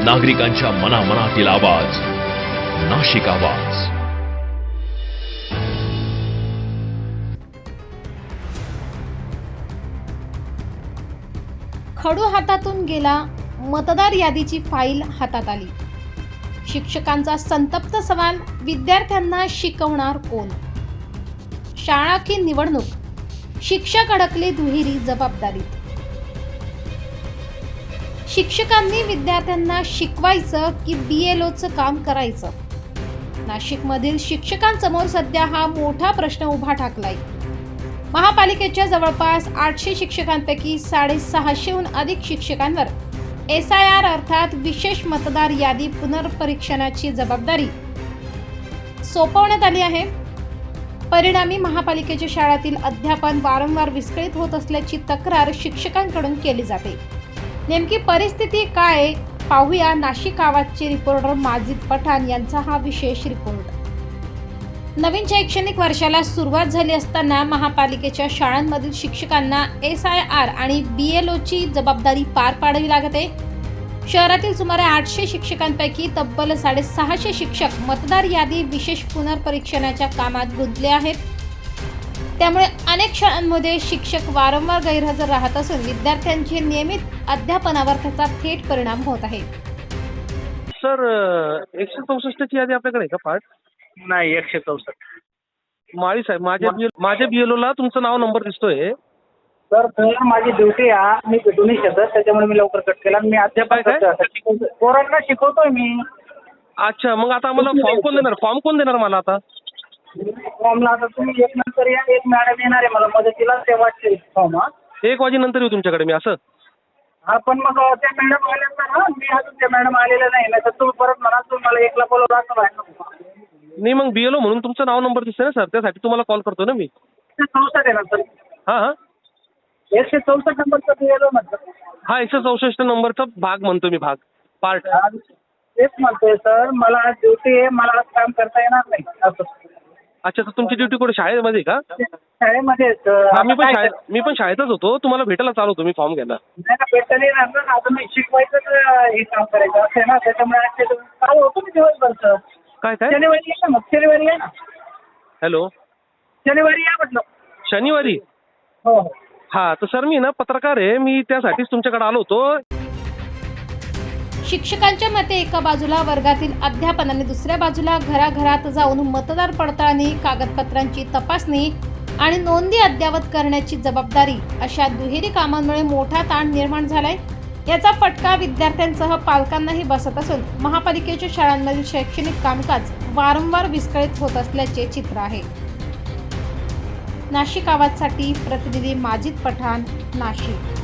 नागरिकांच्या मनामनातील आवाज, नाशिक आवाज. खडू हातातून गेला, मतदार यादीची फाईल हातात आली. शिक्षकांचा संतप्त सवाल, विद्यार्थ्यांना शिकवणार कोण? शाळा की निवडणूक? शिक्षक अडकले दुहेरी जबाबदारीत. शिक्षकांनी विद्यार्थ्यांना शिकवायचं की BLOचं काम करायचं? नाशिकमधील शिक्षकांसमोर सध्या हा मोठा प्रश्न उभा ठाकलाय. महापालिकेच्या जवळपास 800 शिक्षकांपैकी 650हून अधिक शिक्षकांवर SIR अर्थात विशेष मतदार यादी पुनर्परीक्षणाची जबाबदारी सोपवण्यात आली आहे. परिणामी महापालिकेच्या शाळांतील अध्यापन वारंवार विस्कळीत होत असल्याची तक्रार शिक्षकांकडून केली जाते. नेमकी परिस्थिती काय पाहूया नाशिक आवाजचे रिपोर्टर माजिद पठाण यांचा हा विशेष रिपोर्ट. नवीन शैक्षणिक वर्षाला सुरुवात झाली असताना महापालिकेच्या शाळांमधील शिक्षकांना SIR आणि BLOची जबाबदारी पार पाडावी लागते. शहरातील सुमारे 800 शिक्षकांपैकी तब्बल 650 शिक्षक मतदार यादी विशेष पुनर्परीक्षणाच्या कामात गुंतले आहेत. त्यामुळे अनेक शाळांमध्ये शिक्षक वारंवार गैरहजर राहत असून विद्यार्थ्यांचे नियमित अध्यापनावर त्याचा थेट परिणाम होत आहे. सर 164ची यादी आपल्याकडे आहे का पाठ? नाही 164. माळी साहेब, माझ्या BLOला तुमचं नाव नंबर दिसतोय. सर माझी ड्युटी आहे, मी भेटू नाही शकत, त्याच्यामुळे मी लवकर कट केला. मी अध्यापन करतोय, पोरांना शिकवतोय मी. अच्छा, मग आता आम्हाला फॉर्म कोण देणार मला आता? फॉर्मला आता तुम्ही एक नंतर या, एक मॅडम येणार आहे मला मदतीला, तेव्हाच फॉर्म. 1 वाजेनंतर येऊ तुमच्याकडे मी असं? हा, पण मग त्या मॅडम आल्या ना, मी अजून त्या मॅडम आलेल्या नाही ना, तर तुम्ही परत म्हणा तुम्ही मला एकला बोलवलं असं व्हायला. नाही, मग BLO म्हणून तुमचं नाव नंबर दिसतंय ना सर, त्यासाठी तुम्हाला कॉल करतो ना मी. 164 आहे ना सर? हां 164 नंबरचा BLO म्हणतो. हा 164 नंबरचा भाग म्हणतो मी, भाग पार्ट. तेच म्हणतोय सर, मला ड्युटी आहे, मला आज काम करता येणार नाही असं. अच्छा, तर तुमची ड्युटी कुठे शाळेमध्ये का? शाळेमध्ये. मी पण शाळेतच होतो, तुम्हाला भेटायला चालू होतो मी फॉर्म घ्यायला. नाही ना, भेटायला येणार ना, आता मी शिकवायचं हे काम करायचं असं आहे ना, त्याच्यामुळे चालू होतो मी दिवसभरचं. काय शनिवारी या ना, मग शनिवारी या ना. हॅलो, शनिवारी या म्हटलं. शनिवारी? हो. हा, तर सर मी ना पत्रकार आहे, मी त्यासाठीच तुमच्याकडे आलो होतो. शिक्षकांच्या मते एका बाजूला वर्गातील अध्यापन आणि दुसऱ्या बाजूला घराघरात जाऊन मतदार पडताळणी, कागदपत्रांची तपासणी आणि नोंदी अद्ययावत करण्याची जबाबदारी, अशा दुहेरी कामांमुळे मोठा ताण निर्माण झालाय. याचा फटका विद्यार्थ्यांसह पालकांनाही बसत असून महापालिकेच्या शाळांमधील शैक्षणिक कामकाज वारंवार विस्कळीत होत असल्याचे चित्र आहे. नाशिक आवाजसाठी प्रतिनिधी माजिद पठाण, नाशिक.